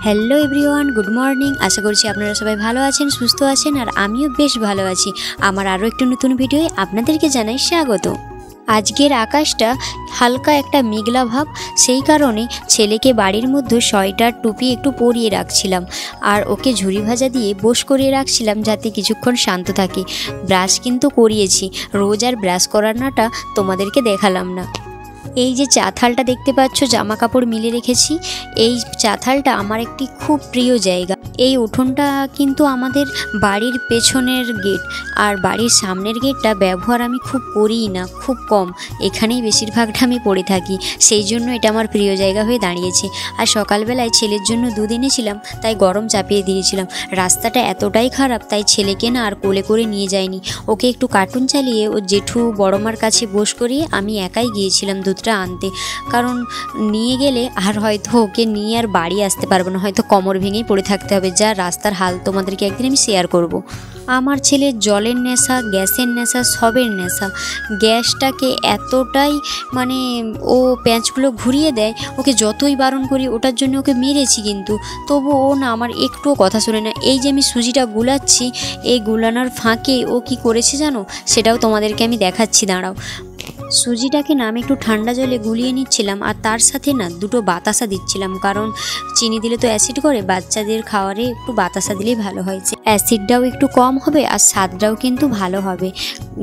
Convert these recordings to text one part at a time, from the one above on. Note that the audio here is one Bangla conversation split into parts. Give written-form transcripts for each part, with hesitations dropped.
Hello everyone, good morning. আশা করছি আপনারা সবাই ভালো আছেন, সুস্থ আছেন, আর আমিও বেশ ভালো আছি। আমার আরও একটু নতুন ভিডিওয়ে আপনাদেরকে জানাই স্বাগত। আজকের আকাশটা হালকা একটা মেঘলা ভাব, সেই কারণে ছেলেকে বাড়ির মধ্যে সোয়েটার টুপি একটু পরিয়ে রাখছিলাম, আর ওকে ঝুড়ি ভাজা দিয়ে বোস করিয়ে রাখছিলাম যাতে কিছুক্ষণ শান্ত থাকে। ব্রাশ কিন্তু করিয়েছি, রোজ আর ব্রাশ করানোটা তোমাদেরকে দেখালাম না। এই যে চাথালটা দেখতে পাচ্ছ, জামা কাপড় মিলে রেখেছি। এই চাথালটা আমার একটি খুব প্রিয় জায়গা। এই উঠোনটা কিন্তু আমাদের বাড়ির পেছনের গেট, আর বাড়ির সামনের গেটটা ব্যবহার আমি খুব করিই না, খুব কম। এখানেই বেশিরভাগটা আমি পড়ে থাকি, সেই জন্য এটা আমার প্রিয় জায়গা হয়ে দাঁড়িয়েছে। আর সকালবেলায় ছেলের জন্য দুধ এনেছিলাম, তাই গরম চাপিয়ে দিয়েছিলাম। রাস্তাটা এতটাই খারাপ, তাই ছেলেকে না আর কোলে করে নিয়ে যায়নি। ওকে একটু কার্টুন চালিয়ে ও জেঠু বড়মার কাছে বস করিয়ে আমি একাই গিয়েছিলাম দুধটা আনতে, কারণ নিয়ে গেলে আর হয়তো ওকে নিয়ে আর বাড়ি আসতে পারবো না, হয়তো কোমর ভেঙেই পড়ে থাকতে হবে। যা রাস্তার হাল তোমাদেরকে একদিন আমি শেয়ার করব। আমার ছেলের জলের নেশা, গ্যাসের নেশা, সবের নেশা। গ্যাসটাকে এতটাই ও প্যাঁচগুলো ঘুরিয়ে দেয়, ওকে যতই বারণ করি ওটার জন্য ওকে মেরেছি, কিন্তু তবু ও না আমার একটুও কথা শোনে না। এই যে আমি সুজিটা গুলাচ্ছি, এই গুলানোর ফাঁকে ও কি করেছে জানো, সেটাও তোমাদেরকে আমি দেখাচ্ছি, দাঁড়াও। সুজিটাকে না আমি একটু ঠান্ডা জলে গুলিয়ে নিচ্ছিলাম, আর তার সাথে না দুটো বাতাসা দিচ্ছিলাম, কারণ চিনি দিলে তো অ্যাসিড করে, বাচ্চাদের খাওয়ারে একটু বাতাসা দিলেই ভালো হয়, অ্যাসিডটাও একটু কম হবে আর স্বাদটাও কিন্তু ভালো হবে।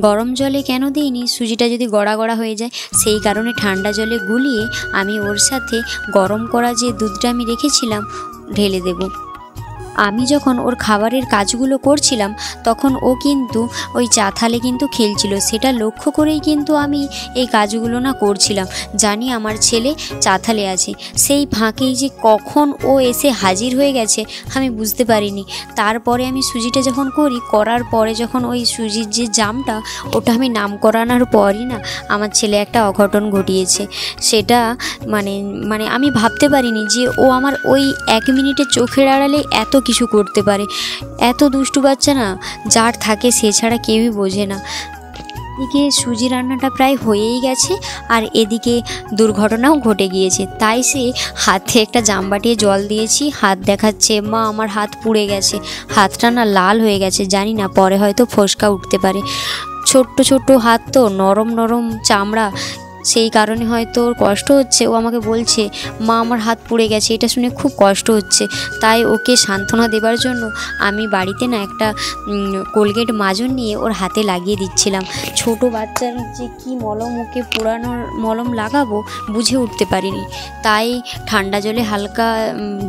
গরম জলে কেন দিইনি, সুজিটা যদি গড়া গড়া হয়ে যায়, সেই কারণে ঠান্ডা জলে গুলিয়ে আমি ওর সাথে গরম করা যে দুধটা আমি রেখেছিলাম ঢেলে দেব। আমি যখন ওর খাবারের কাজগুলো করছিলাম, তখন ও কিন্তু ওই চাথালে কিন্তু খেলছিল, সেটা লক্ষ্য করেই কিন্তু আমি এই কাজগুলো না করছিলাম। জানি আমার ছেলে চাথালে আছে, সেই ফাঁকেই যে কখন ও এসে হাজির হয়ে গেছে আমি বুঝতে পারিনি। তারপরে আমি সুজিটা যখন করার পরে যখন ওই সুজির যে জামটা, ওটা আমি নাম করানোর পরই না আমার ছেলে একটা অঘটন ঘটিয়েছে। সেটা আমি ভাবতে পারিনি যে ও আমার ওই 1 মিনিটে চোখের আড়ালে এত কিছু করতে পারে। এত দুষ্টু বাচ্চা না, যার থাকে সে ছাড়া কেউই বোঝে না। এদিকে সুজি রান্নাটা প্রায় হয়েই গেছে, আর এদিকে দুর্ঘটনাও ঘটে গিয়েছে। তাই সে হাতে একটা জামবাটিয়ে জল দিয়েছি, হাত দেখাচ্ছে, মা আমার হাত পুড়ে গেছে, হাতটা না লাল হয়ে গেছে, জানি না পরে হয়তো ফোসকা উঠতে পারে। ছোট্ট ছোট্ট হাত তো, নরম নরম চামড়া, সেই কারণে হয়তো ওর কষ্ট হচ্ছে। ও আমাকে বলছে, মা আমার হাত পুড়ে গেছে, এটা শুনে খুব কষ্ট হচ্ছে। তাই ওকে সান্ত্বনা দেবার জন্য আমি বাড়িতে না একটা কোলগেট মাজন নিয়ে ওর হাতে লাগিয়ে দিচ্ছিলাম। ছোট বাচ্চার যে কি মলম ওকে পোড়ানোর মলম লাগাবো বুঝে উঠতে পারিনি, তাই ঠান্ডা জলে হালকা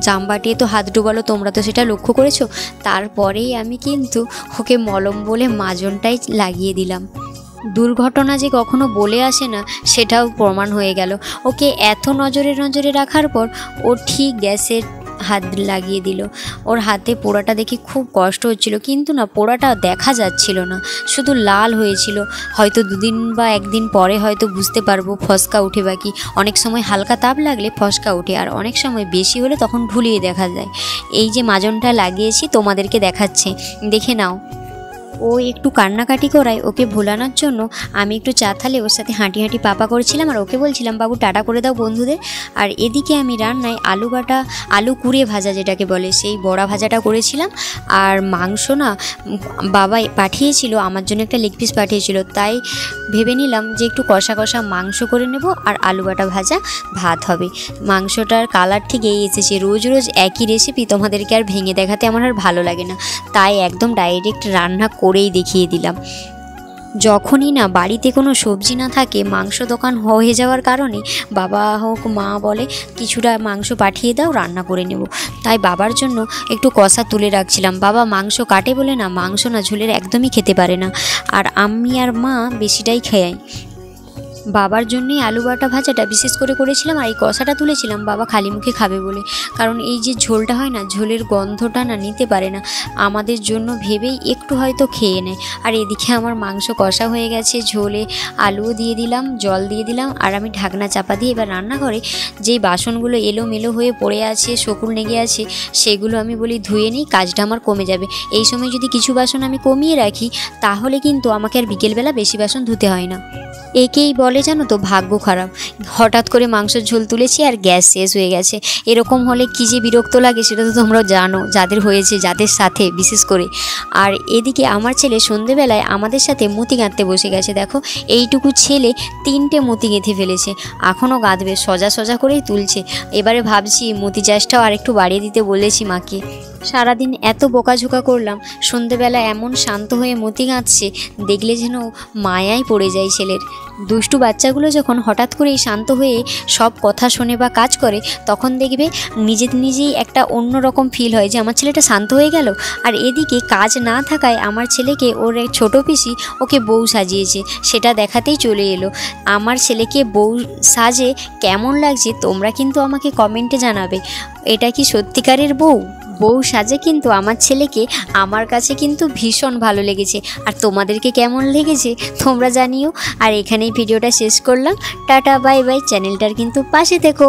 জাম বাটিয়ে তো হাত ডুবালো, তোমরা তো সেটা লক্ষ্য করেছো। তারপরেই আমি কিন্তু ওকে মলম বলে মাজনটাই লাগিয়ে দিলাম। দুর্ঘটনা যে কখনো বলে আসে না, সেটাও প্রমাণ হয়ে গেল। ওকে এত নজরে নজরে রাখার পর ও ঠিক গ্যাসের হাত লাগিয়ে দিল। ওর হাতে পোড়াটা দেখে খুব কষ্ট হচ্ছিল, কিন্তু না পোড়াটা দেখা যাচ্ছিল না, শুধু লাল হয়েছিল। হয়তো 2 দিন বা 1 দিন পরে হয়তো বুঝতে পারবো ফসকা উঠে বা কি। অনেক সময় হালকা তাপ লাগলে ফসকা ওঠে, আর অনেক সময় বেশি হলে তখন ঢুলিয়ে দেখা যায়। এই যে মাজনটা লাগিয়েছি তোমাদেরকে দেখাচ্ছে, দেখে নাও। ও একটু কান্নাকাটি করায়, ওকে ভোলানোর জন্য আমি একটু চাথালে ওর সাথে হাঁটি হাঁটি পাপা করেছিলাম, আর ওকে বলছিলাম, বাবু টাটা করে দাও বন্ধুদের। আর এদিকে আমি রান্নায় আলু কুড়ে ভাজা যেটাকে বলে, সেই বড়া ভাজাটা করেছিলাম। আর মাংস না বাবা পাঠিয়েছিল, আমার জন্য একটা লেগ পিস পাঠিয়েছিল, তাই ভেবে নিলাম যে একটু কষা কষা মাংস করে নেব, আর আলু বাটা ভাজা ভাত হবে। মাংসটার কালার ঠিক এই এসেছে। রোজ রোজ একই রেসিপি তোমাদেরকে আর ভেঙে দেখাতে আমার আর ভালো লাগে না, তাই একদম ডাইরেক্ট রান্না করেই দেখিয়ে দিলাম। যখনই না বাড়িতে কোনো সবজি না থাকে, মাংস দোকান হয়ে যাওয়ার কারণে বাবা হোক মা বলে, কিছুটা মাংস পাঠিয়ে দাও, রান্না করে নেব। তাই বাবার জন্য একটু কষা তুলে রাখছিলাম। বাবা মাংস কাটে বলে না, মাংস না ঝোলের একদমই খেতে পারে না, আর আমি আর মা বেশিটাই খাই। বাবার জন্যই আলু বাটা ভাজাটা বিশেষ করে করেছিলাম, আর এই কষাটা তুলেছিলাম বাবা খালি মুখে খাবে বলে, কারণ এই যে ঝোলটা হয় না, ঝোলের গন্ধটা না নিতে পারে না, আমাদের জন্য ভেবেই একটু হয়তো খেয়ে নেয়। আর এদিকে আমার মাংস কষা হয়ে গেছে, ঝোলে আলুও দিয়ে দিলাম, জল দিয়ে দিলাম, আর আমি ঢাকনা চাপা দিয়ে এবার রান্নাঘরে যেই বাসনগুলো এলোমেলো হয়ে পড়ে আছে, শকুন লেগে আছে, সেগুলো আমি বলি ধুয়ে নিই, কাজটা আমার কমে যাবে। এই সময় যদি কিছু বাসন আমি কমিয়ে রাখি, তাহলে কিন্তু আমাকে আর বিকেলবেলা বেশি বাসন ধুতে হয় না। একেই বলে বলে জানো তো ভাগ্য খারাপ, হঠাৎ করে মাংসের ঝোল তুলেছি আর গ্যাস শেষ হয়ে গেছে। এরকম হলে কী যে বিরক্ত লাগে সেটা তো তোমরাও জানো, যাদের হয়েছে, যাদের সাথে বিশেষ করে। আর এদিকে আমার ছেলে সন্ধেবেলায় আমাদের সাথে মতি গাঁথতে বসে গেছে। দেখো এইটুকু ছেলে 3টে মতি গেঁথে ফেলেছে, এখনও গাঁথবে, সোজা সোজা করেই তুলছে। এবারে ভাবছি মতি চাষটাও আর একটু বাড়িয়ে দিতে বলেছি মাকে। সারাদিন এত বকাঝোকা করলাম, সন্ধেবেলা এমন শান্ত হয়ে মতি গাঁথছে, দেখলে যেন মায়ায় পড়ে যায় ছেলের। দুষ্টু বাচ্চাগুলো যখন হঠাৎ করেই শান্ত হয়ে সব কথা শোনে বা কাজ করে, তখন দেখবে নিজেই একটা অন্যরকম ফিল হয় যে আমার ছেলেটা শান্ত হয়ে গেল। আর এদিকে কাজ না থাকায় আমার ছেলেকে ওর এক ছোটো পিসি ওকে বউ সাজিয়েছে, সেটা দেখাতেই চলে এলো। আমার ছেলেকে বউ সাজে কেমন লাগছে তোমরা কিন্তু আমাকে কমেন্টে জানাবে। এটা কি সত্যিকারের বউ সাজে? কিন্তু আমার ছেলেকে আমার কাছে কিন্তু ভীষণ ভালো লেগেছে। আর তোমাদেরকে কেমন লেগেছে তোমরা জানিও। আর এখানেই ভিডিওটা শেষ করলাম। Tata bye bye. চ্যানেলটার কিন্তু পাশে থেকো।